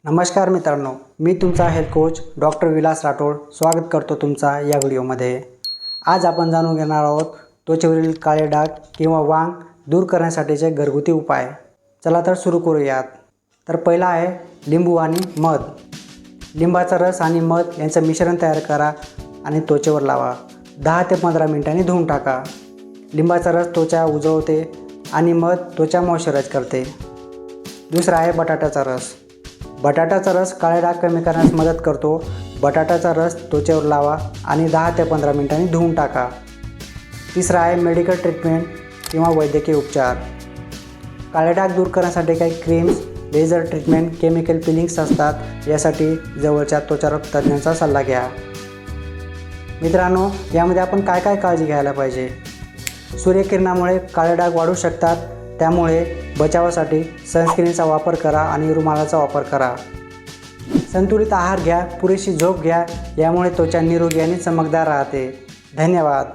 नमस्कार मित्रांनो, मी तुमचा health coach doctor Vilas Rathod स्वागत करतो तुमचा या व्हिडिओमध्ये। आज आपण जाणून घेणार आहोत त्वचेवरील काळे डाग किंवा वांग दूर करण्यासाठीचे घरगुती उपाय। चला तर सुरू करूयात। तर पहिला आहे लिंबू आणि मध। लिंबाचा रस आणि मध यांचं मिश्रण तयार करा आणि त्वचेवर लावा। 10 ते 15 मिनिटांनी धुवून टाका। लिंबाचा रस त्वचा उजळवते आणि मध त्वचा मॉइश्चराइज करते। दुसरा आहे बटाट्याचा रस। बटाट्याचा रस काळे डाग कमी करण्यास मदत करतो। बटाट्याचा रस त्वचेवर लावा आणि 10 ते 15 मिनिटांनी धुवून टाका। तिसरा आहे मेडिकल ट्रीटमेंट किंवा वैद्यकीय उपचार। काळे डाग दूर करण्यासाठी काही क्रीम्स, लेझर ट्रीटमेंट, केमिकल पिलिंग्स असतात। यासाठी जवळच्या त्वचारोग तज्ज्ञांचा सल्ला घ्या। मित्रांनो, यामध्ये आपण काय काळजी घ्यायला पाहिजे? सूर्यकिरणामुळे काळे डाग वाढू शकतात, त्यामुळे बचावासाठी सनस्क्रीनचा वापर करा आणि रुमालाचा वापर करा। संतुलित आहार घ्या, पुरेशी झोप घ्या, यामुळे त्वचा निरोगी आणि चमकदार राहते। धन्यवाद।